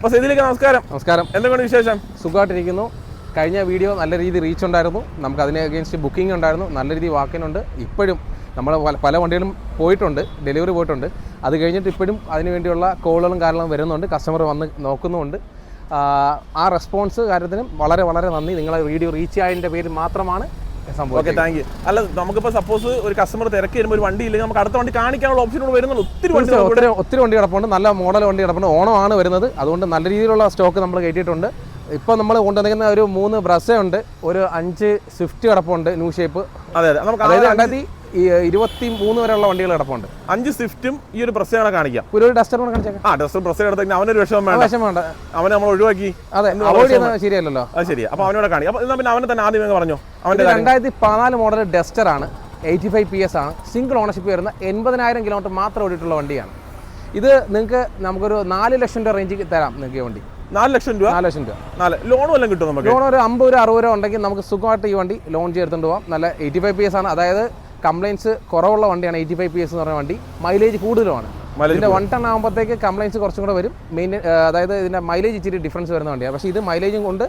അപ്പോൾ സെയ്ദിലേക്ക് നമസ്കാരം. നമസ്കാരം. എന്തൊക്കെയാണ് വിശേഷം? സുഖമായിട്ടിരിക്കുന്നു. കഴിഞ്ഞ വീഡിയോ നല്ല രീതിയിൽ റീച്ച് ഉണ്ടായിരുന്നു. നമുക്ക് അതിനെ അഗേൻസ്റ്റ് ബുക്കിംഗ് ഉണ്ടായിരുന്നു. നല്ല രീതിയിൽ വാക്കിനുണ്ട്. ഇപ്പോഴും നമ്മൾ പല വണ്ടികളും പോയിട്ടുണ്ട്, ഡെലിവറി പോയിട്ടുണ്ട്. അത് കഴിഞ്ഞിട്ട് ഇപ്പോഴും അതിന് വേണ്ടിയുള്ള കോളുകളും കാര്യങ്ങളും വരുന്നുണ്ട്. കസ്റ്റമർ വന്ന് നോക്കുന്നുമുണ്ട്. ആ റെസ്പോൺസ് കാര്യത്തിനും വളരെ വളരെ നന്ദി. നിങ്ങളെ വീഡിയോ റീച്ച് ആയതിൻ്റെ പേരിൽ മാത്രമാണ് സംഭവം. Okay, thank you. അല്ല, നമുക്കിപ്പോൾ സപ്പോസ് ഒരു കസ്റ്റമർ തിരക്കി വരുമ്പോൾ ഒരു വണ്ടി ഇല്ലെങ്കിൽ നമുക്ക് അടുത്ത വണ്ടി കാണിക്കാനുള്ള ഓപ്ഷനോട് വരുന്നുള്ളൂ. ഒത്തിരി വണ്ടി കിടപ്പുണ്ട്. നല്ല മോഡൽ വണ്ടി കിടപ്പുണ്ട്. ഓണമാണ് വരുന്നത്. അതുകൊണ്ട് നല്ല രീതിയിലുള്ള സ്റ്റോക്ക് നമ്മൾ കയറ്റിയിട്ടുണ്ട്. ഇപ്പോൾ നമ്മൾ കൊണ്ടുവന്നിരിക്കുന്ന ഒരു 3 ബ്രസ ഉണ്ട്, ഒരു 5 സ്വിഫ്റ്റ് കിടപ്പുണ്ട്, ന്യൂ ഷേപ്പ്. അതായത് 2023 വരെയുള്ള വണ്ടികൾ കിടപ്പുണ്ട്. 5 സ്വിഫ്റ്റും ഈ ഒരു ബ്രസയാണ് കാണിക്കാം. ഒരു ഡസ്റ്റർ കാണിച്ചേക്കാം. ഡസ്റ്റർ ബ്രസ എടുത്ത അവനൊരു വിഷമം വേണ്ട. അവനെ നമ്മൾ ഒഴിവാക്കി. അതെ, അവോയ്ഡ് ചെയ്യുന്നത് ശരിയല്ലല്ലോ. അത് ശരിയാ. അപ്പോൾ അവനോട് കാണിക്കാം. അപ്പോൾ പിന്നെ അവനെ തന്നെ ആദ്യമേ പറഞ്ഞു. അവൻ്റെ 2014 മോഡൽ ഡസ്റ്റർ ആണ്. 85 PS ആണ്. സിംഗിൾ ഓണർഷിപ്പ് വരുന്ന 80,000 കിലോമീറ്റർ മാത്രം ഓടിയിട്ടുള്ള വണ്ടിയാണ് ഇത്. നമുക്കൊരു 4 ലക്ഷം രൂപ റേഞ്ചിൽ തരാം. നിങ്ങൾക്ക് വണ്ടി 4 ലക്ഷം രൂപ. 4 ലക്ഷം രൂപ. ലോൺ വല്ലതും കിട്ടും നമുക്ക്? ലോൺ ഒരു 50-60 രൂപ ഉണ്ടെങ്കിൽ നമുക്ക് സുഖമായിട്ട് ഈ വണ്ടി ലോൺ ചെയ്തെടുത്തുകൊണ്ട് പോകാം. നല്ല 85 PS ആണ്. അതായത് കംപ്ലയിൻസ് കുറവുള്ള വണ്ടിയാണ് 85 PS എന്ന് പറഞ്ഞ വണ്ടി. മൈലേജ് കൂടുതലുമാണ്. ഇതിൻ്റെ 1 ടൺ ആകുമ്പോഴത്തേക്ക് കംപ്ലയിൻസ് കുറച്ചും കൂടെ വരും. അതായത് ഇതിൻ്റെ മൈലേജ് ഇച്ചിരി ഡിഫറൻസ് വരുന്ന വണ്ടിയാണ്. പക്ഷേ ഇത് മൈലേജും കൊണ്ട്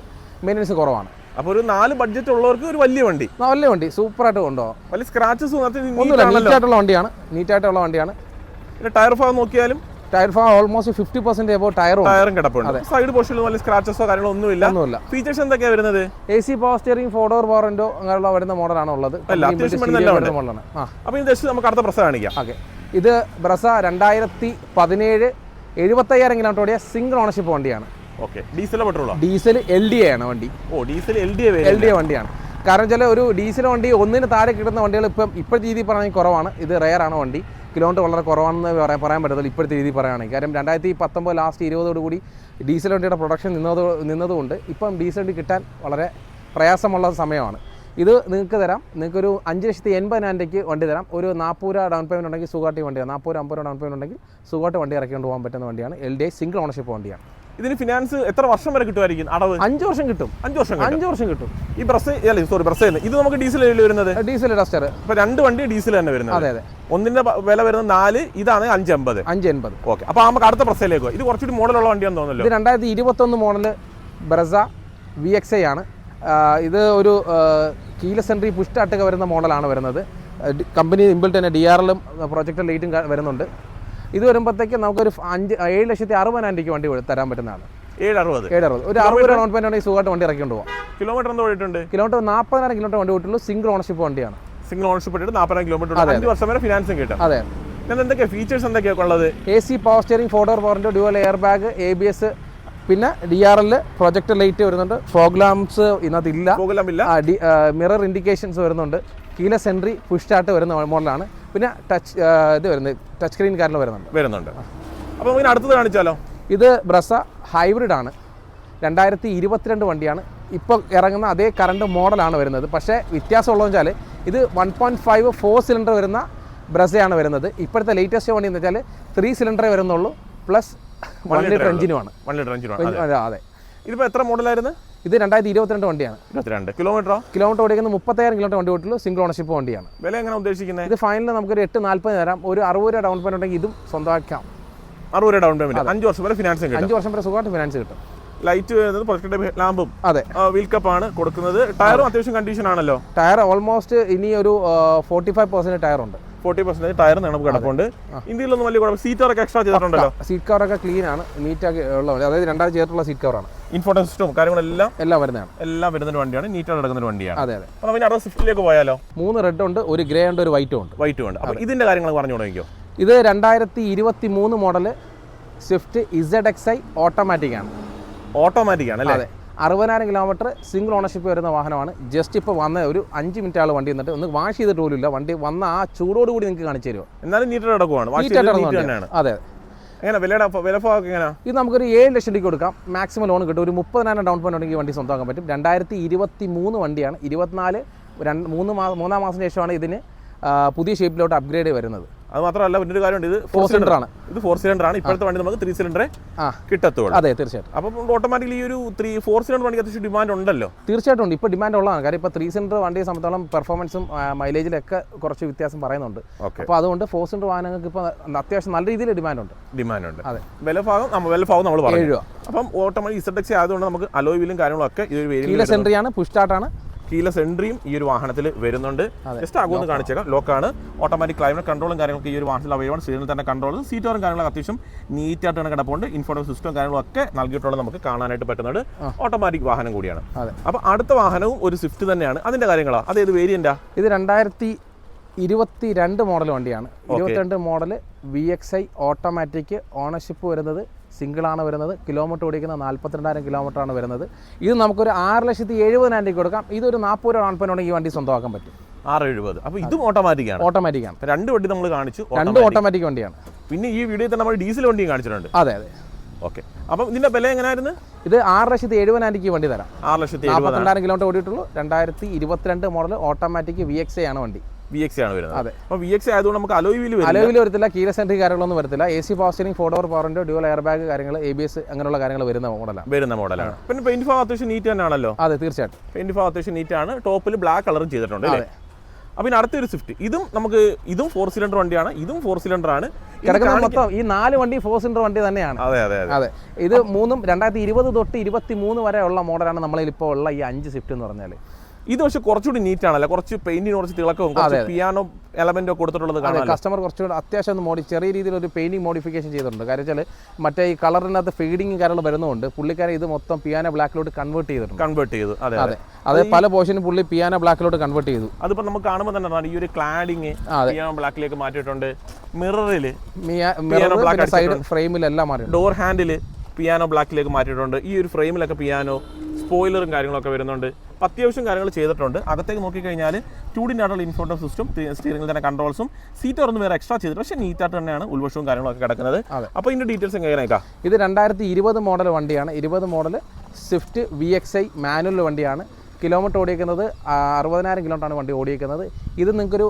മെയിൻ്റനൻസ് കുറവാണ്. അപ്പോൾ ഒരു 4 ബഡ്ജറ്റ് ഉള്ളവർക്ക് ഒരു വലിയ വണ്ടി, സൂപ്പറായിട്ട് കൊണ്ടുപോകാം. വലിയ സ്ക്രാച്ചസ് ഒന്നുമില്ല. നീറ്റായിട്ടുള്ള വണ്ടിയാണ്. ടയർ ഭാഗം നോക്കിയാലും ടയർ ഭാഗം ഓൾമോസ്റ്റ് 50% എബോ ടയറും കിടപ്പുണ്ട്. സൈഡ് പോർഷനിൽ വലിയ സ്ക്രാച്ചസോ കാര്യങ്ങളോ ഒന്നുമില്ല. ഫീച്ചേഴ്സ് എന്തൊക്കെയാണ് വരുന്നത്? AC power steering, 4 power window അങ്ങനെയുള്ള വരുന്ന മോഡലാണ് ഉള്ളത്. മോഡലാണ്. അപ്പോൾ ഇത് നമുക്ക് അടുത്ത ബ്രസ കാണിക്കാം. ഓക്കെ, ഇത് ബ്രസ 2017 75,000 കിലോമീറ്റർ ഓടിയ സിംഗിൾ ഓണർഷിപ്പ് വണ്ടിയാണ്. ഓക്കെ, ഡീസലോ പെട്രോളോ? ഡീസൽ LDA ആണ് വണ്ടി. ഡീസൽ LDA വണ്ടിയാണ്. കാരണം വെച്ചാൽ ഒരു ഡീസൽ വണ്ടി ഒന്നിന് താഴെ കിട്ടുന്ന വണ്ടികൾ ഇപ്പോഴത്തെ രീതിയിൽ പറയുകയാണെങ്കിൽ കുറവാണ്. ഇത് റെയർ ആണ് വണ്ടി. കിലോമീറ്റർ വളരെ കുറവാണെന്ന് പറയാൻ പറ്റത്തില്ല ഇപ്പോഴത്തെ രീതിയിൽ പറയുകയാണെങ്കിൽ. കാര്യം 2019 ലാസ്റ്റ് 20 കൂടി ഡീസൽ വണ്ടിയുടെ പ്രൊഡക്ഷൻ നിന്നതുകൊണ്ട് ഇപ്പം ഡീസൽ വണ്ടി കിട്ടാൻ വളരെ പ്രയാസമുള്ള സമയമാണ്. ഇത് നിങ്ങൾക്ക് തരാം. നിങ്ങൾക്കൊരു 5,80,000 വണ്ടി തരാം. ഒരു 40 രൂപ ഡൗൺ പേയ്മെൻറ്റ് ഉണ്ടെങ്കിൽ സുഖമായിട്ട് വണ്ടിയാണ്. 40-50 ഡൗൺ പേയ്മെൻറ്റ് ഉണ്ടെങ്കിൽ സുഖമായിട്ട് വണ്ടി ഇറക്കിക്കൊണ്ട് പോകാൻ പറ്റുന്ന വണ്ടിയാണ്. LDA സിംഗിൾ ഓണർഷിപ്പ് വണ്ടിയാണ്. ഇതിന് ഫിനാൻസ് എത്ര വർഷം വരെ കിട്ടുമായിരിക്കും? അടവ് 5 വർഷം കിട്ടും. 5 വർഷം കിട്ടും. ഈ ബ്രസ ഇത് നമുക്ക് ഡീസൽ വരുന്നത്? Diesel Duster. ഇപ്പൊ 2 വണ്ടി ഡീസൽ തന്നെ വരുന്നത്. അതെ. ഒന്നിന്റെ വില വരുന്നത് 4, ഇതാണ് 580. ഓക്കെ, അപ്പൊ നമുക്ക് അടുത്ത ബ്രസയിലേക്ക്. ഇത് കുറച്ചുകൂടി മോഡലുള്ള വണ്ടിയാണെന്ന് തോന്നുന്നല്ലോ. ഇത് 2021 മോഡൽ ബ്രസ VXI ആണ്. ഇത് ഒരു കീലെസ് എൻട്രി പുഷ് സ്റ്റാർട്ട് വരുന്ന മോഡലാണ് വരുന്നത്. കമ്പനി ഇൻബിൽറ്റ് തന്നെ DRLും പ്രൊജക്ടർ ലൈറ്റും വരുന്നുണ്ട്. ഇത് വരുമ്പോഴത്തേക്ക് നമുക്കൊരു 7,60,000 വണ്ടി തരാൻ പറ്റുന്നതാണ്. 760. ഒരു 60 രൂപ ഡൗൺ പേയ്മെന്റ് ഉണ്ടെങ്കിൽ സുഖമായിട്ട് വണ്ടി ഇറക്കിക്കൊണ്ട് പോകാം. കിലോമീറ്റർ എന്തോ ഓടിയിട്ടുണ്ട്? കിലോമീറ്റർ 40,000 കിലോമീറ്റർ വണ്ടി ഓടിയിട്ടുള്ളൂ. സിംഗിൾ ഓണർഷിപ്പ് വണ്ടിയാണ്. സിംഗിൾ ഓണർഷിപ്പ് ഇട്ടിട്ട് 40,000 കിലോമീറ്റർ 5 വർഷം വരെ ഫിനാൻസും കിട്ടും. അതെ. എന്തൊക്കെയാണ് ഫീച്ചേഴ്സ് എന്തൊക്കെയാണ് ഉള്ളത്? AC power steering, 4 door power window, dual air bag, ABS, പിന്നെ DRL പ്രൊജക്ടർ ലൈറ്റ് വരുന്നുണ്ട്. ഫോഗ് ലാംപ്സ് ഇതിനകത്തില്ല. മിറർ ഇൻഡിക്കേഷൻസ് വരുന്നുണ്ട്. കീലെസ് എൻട്രി പുഷ് സ്റ്റാർട്ട് വരുന്ന മോഡലാണ്. പിന്നെ ടച്ച് സ്ക്രീൻ കാര്യങ്ങൾ വരുന്നുണ്ട്. അപ്പോൾ നമുക്ക് അടുത്തത് കാണിച്ചാലോ? ഇത് ബ്രസ ഹൈബ്രിഡ് ആണ്. 2022 വണ്ടിയാണ്. ഇപ്പോൾ ഇറങ്ങുന്ന അതേ കറണ്ട് മോഡലാണ് വരുന്നത്. പക്ഷേ വ്യത്യാസമുള്ളതെന്ന് വെച്ചാൽ ഇത് 1.5 4 സിലിണ്ടർ വരുന്ന ബ്രസയാണ് വരുന്നത്. ഇപ്പോഴത്തെ ലേറ്റസ്റ്റ് വണ്ടി എന്ന് വെച്ചാൽ 3 സിലിണ്ടറേ വരുന്നുള്ളൂ, പ്ലസ് 1 ലിറ്റർ എഞ്ചിനുമാണ്. അതെ. ഇതിപ്പോൾ എത്ര മോഡലായിരുന്നു? ഇത് 2022 വണ്ടിയാണ്. 22 കിലോമീറ്റർ ഓടിക്കുന്ന 30,000 കിലോമീറ്റർ വണ്ടി ഓടിയിട്ടുള്ളൂ. സിംഗിൾ ഓണർഷിപ്പ് വണ്ടിയാണ്. വില എങ്ങനെ ഉദ്ദേശിക്കുന്നത്? ഇത് ഫൈനൽ നമുക്കൊരു 840 തരാം. ഒരു 60 രൂപ ഡൗൺ പേയ്മെന്റ് ഉണ്ടെങ്കിൽ ഇതും സ്വന്തമാക്കാം. 60 രൂപ ഡൗൺ പേയ്മെന്റ്. 5 വർഷം വരെ ഫിനാൻസ് കിട്ടും. 5 വർഷം വരെ സുഖമായിട്ട് ഫിനാൻസ് കിട്ടും. ലൈറ്റ് വരുന്നത് പ്രൊജക്ടർ ലാമ്പും. അതെ. വീൽ കപ്പാണ് കൊടുക്കുന്നത്. ടയറും അത്യാവശ്യം കണ്ടീഷൻ ആണല്ലോ. ടയർ ഓൾമോസ്റ്റ് ഇനി ഒരു 45% ടയർ ഉണ്ട്. 40% ടയർ നമുക്ക് കിടപ്പുണ്ട്. ഇന്ത്യയിലൊന്നും വലിയ കുഴപ്പം. സീറ്ററൊക്കെ എക്സ്ട്രാ ചെയ്തിട്ടുണ്ടല്ലോ. സീറ്റ് കവറൊക്കെ ക്ലീൻ ആണ്, നീറ്റാക്കി ഉള്ള വണ്ടി. അതായത് 2 ചെയ്തിട്ടുള്ള സീറ്റ് കവറാണ്. ഇൻഫോർട്ടൈൻ സിസ്റ്റവും കാര്യങ്ങളെല്ലാം വരുന്നതാണ്. എല്ലാം വരുന്ന വണ്ടിയാണ്. നീറ്റായിട്ട് നടക്കുന്ന ഒരു വണ്ടിയാണ്. അതെ. അപ്പോൾ പിന്നെ അടുത്ത സ്വിഫ്റ്റിലേക്ക് പോയാലോ? 3 റെഡ് ഉണ്ട്, ഒരു ഗ്രേ ഉണ്ട്, ഒരു വൈറ്റും ഉണ്ട്. അപ്പോൾ ഇതിന്റെ കാര്യങ്ങൾ പറഞ്ഞു തുടങ്ങിക്കോ. ഇത് 2023 മോഡൽ സ്വിഫ്റ്റ് ZXi ഓട്ടോമാറ്റിക് ആണ്. അല്ലേ? 60,000 കിലോമീറ്റർ സിംഗിൾ ഓണർഷിപ്പ് വരുന്ന വാഹനമാണ്. ജസ്റ്റ് ഇപ്പോൾ വന്ന ഒരു 5 മിനിറ്റ് ആൾ വണ്ടി വന്നിട്ട് ഒന്ന് വാഷ് ചെയ്തിട്ട് പോലും ഇല്ല. വണ്ടി വന്ന ആ ചൂടോട് കൂടി നിങ്ങൾക്ക് കാണിച്ചു തരുമോ? എന്നാലും നീറ്റായിട്ട് നടക്കുവാണ്. അതെ. ഇത് നമുക്കൊരു 7 ലക്ഷം രൂപയ്ക്ക് കൊടുക്കാം. മാക്സിമം ലോൺ കിട്ടും. ഒരു 30,000 ഡൗൺ പേയ്മെന്റ് ഉണ്ടെങ്കിൽ വണ്ടി സ്വന്തമാക്കാൻ പറ്റും. 2023 വണ്ടിയാണ്. 24 മൂന്നാം മാസത്തിന് ശേഷമാണ് ഇതിന് പുതിയ ഷേപ്പിലോട്ട് അപ്ഗ്രേഡ് വരുന്നത്. അത് മാത്രമല്ല പിന്നെ ഒരു കാര്യമുണ്ട്, ഇത് 4 സിലിണ്ടർ ആണ്. ഇത് 4 സിലിണ്ടർ ആണ്. ഇപ്പോഴത്തെ വണ്ടി നമുക്ക് 3 സിലിണ്ടറെ കിട്ടത്തുള്ളൂ. അതെ, തീർച്ചയായിട്ടും. അപ്പം ഓട്ടോമാറ്റിക്കലി ഈ ഒരു 4 സിലിണ്ടർ വണ്ടിക്ക് അത്യാവശ്യം ഡിമാൻഡ് ഉണ്ടല്ലോ. തീർച്ചയായിട്ടും ഉണ്ട്, ഇപ്പോൾ ഡിമാൻഡ് ഉള്ളതാണ്. കാര്യം ഇപ്പോൾ 3 സിലിണ്ടർ വണ്ടിയെ സംബന്ധിച്ചോളം പെർഫോമൻസും മൈലേജിലൊക്കെ കുറച്ച് വ്യത്യാസം പറയുന്നുണ്ട്. അപ്പോൾ അതുകൊണ്ട് 4 സിലിണ്ടർ വാഹനങ്ങൾക്ക് ഇപ്പോൾ അത്യാവശ്യം നല്ല രീതിയിൽ ഡിമാൻഡ് ഉണ്ട്. അതെ, വില ഭാഗം നമ്മൾ പറഞ്ഞു. 7 രൂപ. അപ്പം ഓട്ടോമാറ്റിക് ZX ആയതുകൊണ്ട് നമുക്ക് അലോയ് വീലും കാര്യങ്ങളൊക്കെ ഈ ഒരു വേരിയന്റ് കീലെസ് എൻട്രി ആണ്, പുഷ് സ്റ്റാർട്ട് ആണ്. കീലെസ് എൻട്രിയും ഈ ഒരു വാഹനത്തിൽ വരുന്നുണ്ട്. ജസ്റ്റ് ആകുമെന്ന് കാണിച്ചേക്കാം. ലോക്കാണ്. ഓട്ടോമാറ്റിക് ക്ലൈമറ്റ് കൺട്രോളും കാര്യങ്ങളൊക്കെ ഈ ഒരു വാഹനത്തിൽ അവൈലബിൾ. സ്ക്രീനിൽ തന്നെ കൺട്രോൾ, സീറ്റോറും കാര്യങ്ങളൊക്കെ അത്യാവശ്യം നീറ്റായിട്ടാണ് കിടപ്പുണ്ട്. ഇൻഫോർമേഷൻ സിസ്റ്റം കാര്യങ്ങളൊക്കെ നൽകിയിട്ടുള്ളത് നമുക്ക് കാണാനായിട്ട് പറ്റുന്നത് ഓട്ടോമാറ്റിക് വാഹനം കൂടിയാണ്. അപ്പോൾ അടുത്ത വാഹനവും ഒരു സ്വിഫ്റ്റ് തന്നെയാണ്. അതിന്റെ കാര്യങ്ങളാ, അതേത് വേരിയന്റാ? ഇത് 2022 മോഡൽ വണ്ടിയാണ്. 22 മോഡൽ VXI ഓട്ടോമാറ്റിക്. ഓണർഷിപ്പ് വരുന്നത് സിംഗിളാണ് വരുന്നത്. കിലോമീറ്റർ ഓടിക്കുന്നത് 42,000 കിലോമീറ്ററാണ് വരുന്നത്. ഇത് നമുക്കൊരു 6,70,000 രൂപ കൊടുക്കാം. ഇതൊരു 40 രൂപ ഡൗൺ പേയ്മെന്റ് ഉണ്ടെങ്കിൽ ഈ വണ്ടി സ്വന്തമാക്കാൻ പറ്റും. 670. അപ്പോൾ ഇതും ഓട്ടോമാറ്റിക്കാണ്. ഓട്ടോമാറ്റിക്കാണ്. രണ്ട് വണ്ടി നമ്മൾ കാണിച്ചു, രണ്ട് ഓട്ടോമാറ്റിക് വണ്ടിയാണ്. പിന്നെ ഈ വീഡിയോയിൽ തന്നെ നമ്മൾ ഡീസൽ വണ്ടിയും കാണിച്ചിട്ടുണ്ട്. അതെ. ഓക്കെ, അപ്പം ഇതിന്റെ വില എങ്ങനെയായിരുന്നു? ഇത് 6,70,000 രൂപയ്ക്ക് വണ്ടി തരാം. 6,70,000 കിലോമീറ്റർ ഓടിയിട്ടുള്ളൂ. 2022 മോഡൽ ഓട്ടോമാറ്റിക് VXI ആണ് വണ്ടി. VXI ആണ് വരുന്നത്. അതെ. അപ്പോൾ VXI ആയതുകൊണ്ട് നമുക്ക് അലോയ് വീൽ വരത്തില്ല, കീലെസ് എൻട്രി കാര്യങ്ങളൊന്നും വരത്തില്ല. AC power steering, 4 door power window, dual air bag കാര്യങ്ങൾ, ABS അങ്ങനെയുള്ള കാര്യങ്ങൾ വരുന്ന മോഡലാണ്. പിന്നെ പെയിന്റ് ഭാഗം അത്യാവശ്യം നീറ്റ് തന്നെയാണല്ലോ. അതെ, തീർച്ചയായിട്ടും. പെയിന്റ് ഭാഗം അത്യാവശ്യം നീറ്റാണ്. ടോപ്പിൽ ബ്ലാക്ക് കളറും ചെയ്തിട്ടുണ്ട്. അപ്പോൾ ഇനി അടുത്തൊരു സ്വിഫ്റ്റ്. ഇതും 4 സിലിണ്ടർ വണ്ടിയാണ്. ഇതും 4 സിലിണ്ടർ ആണ്. കിടക്കുന്ന മൊത്തം ഈ 4 വണ്ടി 4 സിലിണ്ടർ വണ്ടി തന്നെയാണ്. അതെ. ഇത് മൂന്നും 2020 തൊട്ട് 2023 വരെ ഉള്ള മോഡലാണ് നമ്മളിൽ ഇപ്പോൾ ഉള്ള ഈ 5 സ്വിഫ്റ്റ് എന്ന് പറഞ്ഞാൽ. ഇത് പക്ഷേ കുറച്ചുകൂടി നീറ്റാണല്ലോ, കുറച്ച് പെയിന്റിന് കുറച്ച് തിളക്കവും പിയാനോ എലമെന്റോ കൊടുത്തിട്ടുള്ളത് കാണാം. കസ്റ്റമർ കുറച്ചുകൂടി അത്യാവശ്യം ചെറിയ രീതിയിൽ ഒരു പെയിന്റിംഗ് മോഡിഫിക്കേഷൻ ചെയ്തിട്ടുണ്ട്. കാര്യം വെച്ചാൽ മറ്റേ ഈ കളറിനകത്ത് ഫെയ്ഡിങ് കാര്യങ്ങൾ വരുന്നതുകൊണ്ട് പുള്ളിക്കാരൻ ഇത് മൊത്തം പിയാനോ ബ്ലാക്കിലോട്ട് കൺവേർട്ട് ചെയ്തു. അതെ, പല പോർഷനും പുള്ളി പിയാനോ ബ്ലാക്കിലോട്ട് കൺവേർട്ട് ചെയ്തു. അതിപ്പോൾ നമുക്ക് കാണുമ്പോൾ തന്നെ ഈ ഒരു ക്ലാഡിങ് പിയാനോ ബ്ലാക്കിലേക്ക് മാറ്റിയിട്ടുണ്ട്. മിററിൽ സൈഡ് ഫ്രെയിമിലെല്ലാം മാറി. ഡോർ ഹാൻഡിൽ പിയാനോ ബ്ലാക്കിലേക്ക് മാറ്റിയിട്ടുണ്ട്. ഈ ഒരു ഫ്രെയിമിലൊക്കെ പിയാനോ സ്പോയിലറും കാര്യങ്ങളൊക്കെ വരുന്നുണ്ട്. അത്യാവശ്യം കാര്യങ്ങൾ ചെയ്തിട്ടുണ്ട്. അകത്തേക്ക് നോക്കിക്കഴിഞ്ഞാൽ 2D ഇൻഫോർമേഷൻ സിസ്റ്റം, സ്റ്റിയറിംഗിൽ തന്നെ കൺട്രോൾസും, സീറ്റ് ഒന്നും വേറെ എക്സ്ട്രാ ചെയ്തിട്ട് പക്ഷേ നീറ്റായിട്ട് തന്നെയാണ് ഉൾവശവും കാര്യങ്ങളൊക്കെ കിടക്കുന്നത്. അപ്പോൾ ഇതിന്റെ ഡീറ്റെയിൽസ് എങ്ങനെയാക്കാം? ഇത് 2020 മോഡൽ വണ്ടിയാണ്. 20 മോഡൽ സ്വിഫ്റ്റ് VXI മാനുവൽ വണ്ടിയാണ്. കിലോമീറ്റർ ഓടിക്കുന്നത് 60,000 കിലോമീറ്ററാണ് വണ്ടി ഓടിക്കുന്നത്. ഇത് നിങ്ങൾക്കൊരു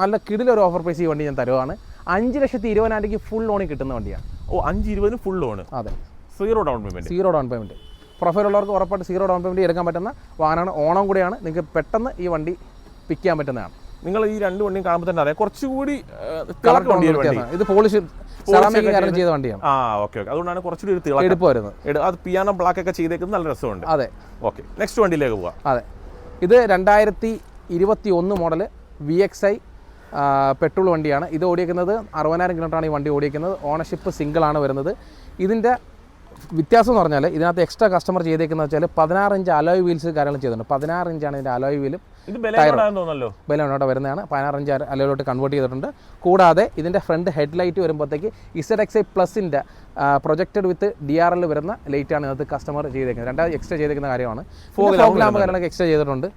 നല്ല കിടിലൊരു ഓഫർ പ്രൈസ് ഈ വണ്ടി ഞാൻ തരുവാണ്. 5,20,000 രൂപയ്ക്ക് ഫുൾ ലോണിൽ കിട്ടുന്ന വണ്ടിയാണ്. 5,20,000 ഫുൾ ലോണ്? അതെ. 0 ഡൗൺ പേയ്മെന്റ്. പ്രൊഫൈൽ ഉള്ളവർക്ക് ഉറപ്പായിട്ട് 0 ഡൗൺ പേയ്മെന്റ് എടുക്കാൻ പറ്റുന്ന വാഹനമാണ്. ഓണം കൂടിയാണ്. നിങ്ങൾക്ക് പെട്ടെന്ന് ഈ വണ്ടി പിക്ക് ചെയ്യാൻ പറ്റുന്നതാണ്. നിങ്ങൾ ഈ രണ്ട് വണ്ടിയും കാണുമ്പോൾ തന്നെ അറിയാം കുറച്ചുകൂടി ഇത് പോളിഷ് സെറാമിക് കാരണം ചെയ്ത വണ്ടിയാണ്. ഓക്കെ. അതുകൊണ്ടാണ് കുറച്ചുകൂടി ഒരു തിളക്കം വരുന്നത്. അത് പിയാനോ ബ്ലാക്ക് ഒക്കെ ചെയ്തേക്കുന്നത് നല്ല രസമുണ്ട്. അതെ. ഓക്കെ, നെക്സ്റ്റ് വണ്ടിയിലേക്ക് പോവാം. അതെ, ഇത് 2021 മോഡൽ VXI പെട്രോൾ വണ്ടിയാണ്. ഇത് ഓടിക്കുന്നത് 60,000 കിലോമീറ്ററാണ് ഈ വണ്ടി ഓടിക്കുന്നത്. ഓണർഷിപ്പ് സിംഗിൾ ആണ് വരുന്നത്. ഇതിൻ്റെ വ്യത്യാസം എന്ന് പറഞ്ഞാൽ ഇതിനകത്ത് എക്സ്ട്രാ കസ്റ്റമർ ചെയ്തേക്കുന്നത് വെച്ചാൽ 16 ഇഞ്ച് അലോയ് വീൽസ് കാര്യങ്ങൾ ചെയ്തിട്ടുണ്ട്. 16 ഇഞ്ചാണ് ഇതിൻ്റെ അലോയ് വീലും ബെലോനോട്ട് വരുന്നതാണ്. 16 ഇഞ്ച് അലോയിലോട്ട് കൺവേർട്ട് ചെയ്തിട്ടുണ്ട്. കൂടാതെ ഇതിൻ്റെ ഫ്രണ്ട് ഹെഡ് ലൈറ്റ് വരുമ്പോഴത്തേക്ക് ZXi പ്ലസിൻ്റെ പ്രൊജക്റ്റഡ് വിത്ത് DRL വരുന്ന ലൈറ്റാണ് ഇതിനകത്ത് കസ്റ്റമർ ചെയ്തേക്കുന്നത്. രണ്ടാമത് എക്സ്ട്രാ ചെയ്തേക്കുന്ന കാര്യമാണ്. ഫോഗ് ലാമ്പ് കാര്യങ്ങളൊക്കെ എക്സ്ട്രാ ചെയ്തിട്ടുണ്ട്.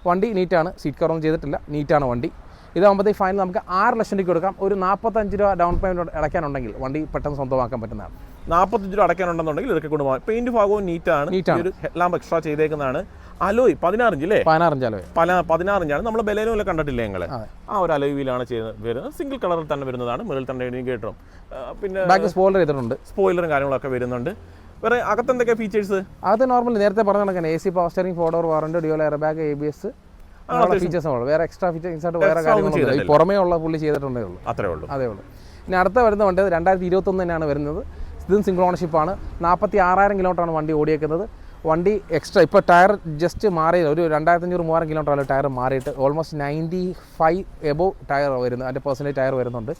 വണ്ടി നീറ്റാണ്. സീറ്റ് കവറൊന്നും ചെയ്തിട്ടില്ല. നീറ്റാണ് വണ്ടി. ഇതാകുമ്പോഴത്തേക്ക് ഫൈനൽ നമുക്ക് 6 ലക്ഷം രൂപയ്ക്ക് കൊടുക്കാം. ഒരു 45 രൂപ ഡൗൺ പേയ്മെന്റ് അടയ്ക്കാനുണ്ടെങ്കിൽ വണ്ടി പെട്ടെന്ന് സ്വന്തമാക്കാൻ പറ്റുന്നതാണ്. 45 രൂപ അടയ്ക്കാനുണ്ടെന്നുണ്ടെങ്കിൽ ഇതൊക്കെ കൊണ്ടുപോകാം. പെയിന്റ് ഭാഗവും നീറ്റാണ്. ഒരു ഹെഡ്ലാമ്പ് എക്സ്ട്രാ ചെയ്തേക്കുന്നതാണ്. അലോയ് 16 ഇഞ്ച് അല്ലേ? 16 അലോയ്. 16 ഇഞ്ചാണ്. നമ്മൾ ബെലേനോയിൽ കണ്ടിട്ടില്ലേ ഞങ്ങൾ? ആ ഒരു അലോയ് വീലാണ് വരുന്നത്. സിംഗിൾ കളറിൽ തന്നെ വരുന്നതാണ്. മുകളിൽ തന്നെ ഇൻഡിക്കേറ്ററും പിന്നെ ബാക്ക് സ്പോയിലർ ചെയ്തിട്ടുണ്ട്. സ്പോയിലറും കാര്യങ്ങളൊക്കെ വരുന്നുണ്ട്. വേറെ അകത്ത് എന്തൊക്കെ ഫീച്ചേഴ്സ്? അത് നോർമൽ നേരത്തെ പറഞ്ഞ കണക്കാണ്. AC power steering, 4 door warrant, dual air bag, ABS features ഉള്ളൂ. വേറെ എക്സ്ട്രാ ഫീച്ചേഴ്സ് ആയിട്ട് വേറെ കാര്യങ്ങളൊന്നും പുറമേ ഉള്ള പുള്ളി ചെയ്തിട്ടുണ്ടേ ഉള്ളൂ. അതേ ഉള്ളൂ. ഇനി അടുത്ത വരുന്ന വണ്ടി 2021 തന്നെയാണ് വരുന്നത്. ഇതും സിംഗിൾ ഓണർഷിപ്പാണ്. 46,000 കിലോമീറ്ററാണ് വണ്ടി ഓടിയേക്കുന്നത്. വണ്ടി എക്സ്ട്രാ ഇപ്പോൾ ടയർ ജസ്റ്റ് മാറിയത് ഒരു 2,500-3,000 കിലോമീറ്റർ ടയർ മാറിയിട്ട് ഓൾമോസ്റ്റ് 95 എബോവ് ടയർ വരുന്നത്. അതിൻ്റെ പെർസെൻറ്റേജ് ടയർ വരുന്നുണ്ട്.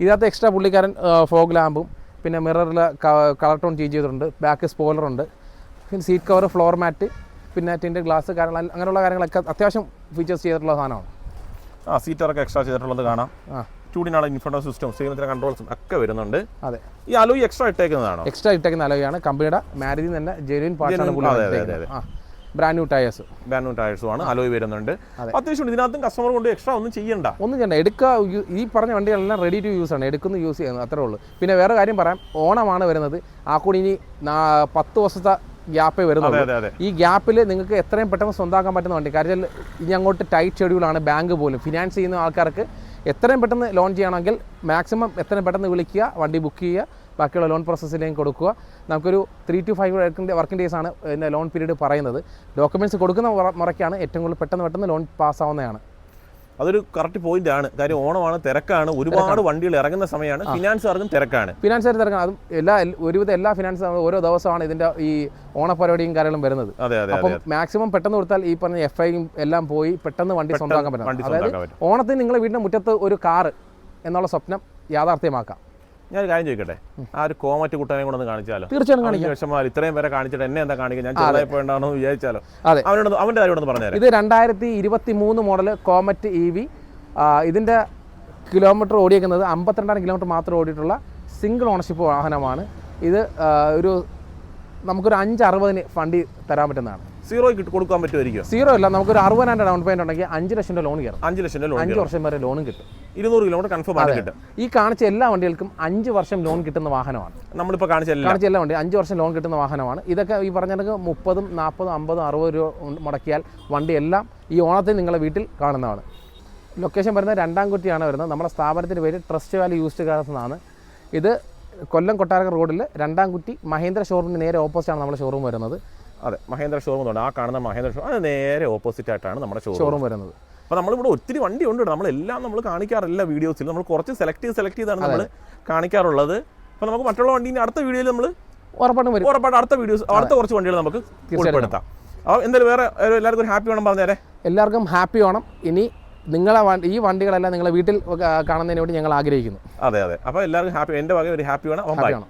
ഇതിനകത്ത് എക്സ്ട്രാ പുള്ളിക്കാരൻ ഫോഗ് ലാമ്പും പിന്നെ മിററിൽ കളർ ടോൺ ചേഞ്ച് ചെയ്തിട്ടുണ്ട്. ബാക്ക് സ്പോയിലറുണ്ട്. പിന്നെ സീറ്റ് കവർ, ഫ്ലോർ മാറ്റ്, പിന്നെ ടിൻഡ് ഗ്ലാസ് കാര്യങ്ങൾ അങ്ങനെയുള്ള കാര്യങ്ങളൊക്കെ അത്യാവശ്യം ഫീച്ചേഴ്സ് ചെയ്തിട്ടുള്ള സാധനമാണ്. സീറ്ററൊക്കെ എക്സ്ട്രാ ചെയ്തിട്ടുള്ളത് കാണാം. 2D ഇൻഫോർമേഷൻ സിസ്റ്റം, സ്റ്റിയറിംഗ് കൺട്രോൾസും ഒക്കെ വരുന്നുണ്ട്. അതെ. ഈ അലോയ് എക്സ്ട്രാ ഇട്ടേക്കുന്നതാണോ? എക്സ്ട്രാ ഇട്ടേക്കുന്ന അലോയാണ്. കമ്പനിയുടെ മാരുതി തന്നെ ജെന്യൂൻ പാർട്സാണ്. ബ്രാൻഡ് ന്യൂ ടയേഴ്സും ആണ്. അലോയ് വരുന്നുണ്ട്. അത്യാവശ്യം ഇതിനകത്തും കസ്റ്റമർ കൊണ്ട് എക്സ്ട്രാ ഒന്നും ചെയ്യണ്ട. എടുക്കുക. ഈ പറഞ്ഞ വണ്ടികളെല്ലാം റെഡി ടു യൂസ് ആണ്. എടുക്കുന്ന യൂസ് ചെയ്യുന്നത് അത്രേ ഉള്ളൂ. പിന്നെ വേറെ കാര്യം പറയാം, ഓണമാണ് വരുന്നത്. ആ കൂടി ഇനി 10 വർഷത്തെ ഗ്യാപ്പേ വരുന്നുള്ളൂ. ഈ ഗ്യാപ്പിൽ നിങ്ങൾക്ക് എത്രയും പെട്ടെന്ന് സ്വന്തമാക്കാൻ പറ്റുന്ന വണ്ടി. കാര്യം ഇനി അങ്ങോട്ട് ടൈറ്റ് ഷെഡ്യൂളാണ്. ബാങ്ക് പോലും ഫിനാൻസ് ചെയ്യുന്ന ആൾക്കാർക്ക് എത്രയും പെട്ടെന്ന് ലോൺ ചെയ്യണമെങ്കിൽ മാക്സിമം എത്രയും പെട്ടെന്ന് വിളിക്കുക, വണ്ടി ബുക്ക് ചെയ്യുക, ബാക്കിയുള്ള ലോൺ പ്രോസസ്സിലേക്ക് കൊടുക്കുക. നമുക്കൊരു 3 to 5 വർക്കിംഗ് ഡേയ്സ് ആണ് ഇതിൻ്റെ ലോൺ പീരീഡ് പറയുന്നത്. ഡോക്യുമെൻറ്റ്സ് കൊടുക്കുന്ന മുറയ്ക്കാണ് ഏറ്റവും കൂടുതൽ പെട്ടെന്ന് ലോൺ പാസ്സാവുന്നതാണ്. അതൊരു കറക്റ്റ് പോയിന്റ് ആണ്. കാര്യം ഓണമാണ്, തിരക്കാണ്, ഒരുപാട് വണ്ടികൾ ഇറങ്ങുന്ന സമയമാണ്, ഫിനാൻസുകാർക്കും തിരക്കാണ്. ഫിനാൻസുകാർ തിരക്കാണ്. അതും ഒരുവിധം എല്ലാ ഫിനാൻസ് ഓരോ ദിവസമാണ് ഇതിൻ്റെ ഈ ഓണപരിപാടിയും കാര്യങ്ങളും വരുന്നത്. അപ്പം മാക്സിമം പെട്ടെന്ന് കൊടുത്താൽ ഈ പറഞ്ഞ FIയും എല്ലാം പോയി പെട്ടെന്ന് വണ്ടി സ്വന്തമാക്കാൻ പറ്റും. അതായത് ഓണത്തിന് നിങ്ങളുടെ വീടിൻ്റെ മുറ്റത്ത് ഒരു കാറ് എന്നുള്ള സ്വപ്നം യാഥാർത്ഥ്യമാക്കാം. ഞാൻ ഒരു കാര്യം ചോദിക്കട്ടെ, ആ ഒരു കോമറ്റ് കുട്ടനെ കൊണ്ടൊന്ന് കാണിച്ചാലോ? തീർച്ചയായും കാണിക്കാം. വിഷമാൽ ഇത്രയും പേരെ കാണിച്ചിട്ട് എന്നെ എന്താ കാണിക്കുക? ഞാൻ ചെറുതായിപ്പോണ്ടാണോ വിചാരിച്ചാലോ? അതെ, അവൻ്റെ കാര്യം പറഞ്ഞുതരാം. ഇത് 2023 മോഡൽ കോമറ്റ് EV. ഇതിൻ്റെ കിലോമീറ്റർ ഓടിയേക്കുന്നത് 52,000 കിലോമീറ്റർ മാത്രം ഓടിയിട്ടുള്ള സിംഗിൾ ഓണർഷിപ്പ് വാഹനമാണ്. ഇത് നമുക്കൊരു 560 വണ്ടി തരാൻ പറ്റുന്നതാണ്. സീറോ കൊടുക്കാൻ പറ്റുമായിരിക്കും? സീറോ അല്ല, നമുക്കൊരു 60,000 ഡൗൺ പേയ്മെന്റ് ഉണ്ടെങ്കിൽ 5 ലക്ഷം രൂപ ലോൺ കയറും. 5 ലക്ഷം രൂപ 5 വർഷം വരെ ലോണും കിട്ടും. 200 കിലോമീറ്റർ കൺഫേം ആണ് കിട്ടും. ഈ കാണിച്ച എല്ലാ വണ്ടികൾക്കും 5 വർഷം ലോൺ കിട്ടുന്ന വാഹനമാണ്. നമ്മളിപ്പോൾ കാണിച്ച എല്ലാ വണ്ടി 5 വർഷം ലോൺ കിട്ടുന്ന വാഹനമാണ്. ഇതൊക്കെ ഈ പറഞ്ഞ 30, 40, 50, 60 രൂപ മുടക്കിയാൽ വണ്ടിയെല്ലാം ഈ ഓണത്തിന് നിങ്ങളെ വീട്ടിൽ കാണുന്നതാണ്. ലൊക്കേഷൻ വരുന്നത് രണ്ടാംകുറ്റിയാണ് വരുന്നത്. നമ്മുടെ സ്ഥാപനത്തിൻ്റെ പേര് ട്രസ്റ്റ് വാലി യൂസ്ഡ് കാർസ് എന്നാണ്. ഇത് കൊല്ലം കൊട്ടാരക്കര റോഡിൽ രണ്ടാംകുറ്റി മഹേന്ദ്ര ഷോറൂമിന് നേരെ ഓപ്പോസിറ്റാണ് നമ്മുടെ ഷോറൂം വരുന്നത്. അതെ, മഹേന്ദ്ര ഷോറൂം ഉണ്ട്. ആ കാണുന്ന മഹേന്ദ്ര ഷോറൂം അത് നേരെ ഓപ്പോസിറ്റ് ആയിട്ടാണ് നമ്മുടെ ഷോറൂം വരുന്നത്. അപ്പോൾ നമ്മളിവിടെ ഒത്തിരി വണ്ടി ഉണ്ട്. നമ്മളെല്ലാം നമ്മൾ കാണിക്കാറില്ല വീഡിയോസിൽ. നമ്മൾ കുറച്ച് സെലക്ട് ചെയ്താണ് നമ്മൾ കാണിക്കാറുള്ളത്. അപ്പോൾ നമുക്ക് മറ്റുള്ള വണ്ടീൻ്റെ അടുത്ത വീഡിയോയിൽ നമ്മൾ ഉറപ്പായിട്ടും അടുത്ത വീഡിയോസ് അടുത്ത കുറച്ച് വണ്ടികൾ നമുക്ക് ഉൾപ്പെടുത്താം. അപ്പോൾ എന്തായാലും വേറെ എല്ലാവർക്കും ഒരു ഹാപ്പി ഓണം പറഞ്ഞേരെ. എല്ലാവർക്കും ഹാപ്പി ഓണം. ഇനി നിങ്ങളെ ഈ വണ്ടികളെല്ലാം നിങ്ങളെ വീട്ടിൽ കാണുന്നതിന് വേണ്ടി ഞങ്ങൾ ആഗ്രഹിക്കുന്നു. അതെ, അപ്പോൾ എല്ലാവർക്കും ഹാപ്പി. എൻ്റെ വക ഒരു ഹാപ്പി ഓണം.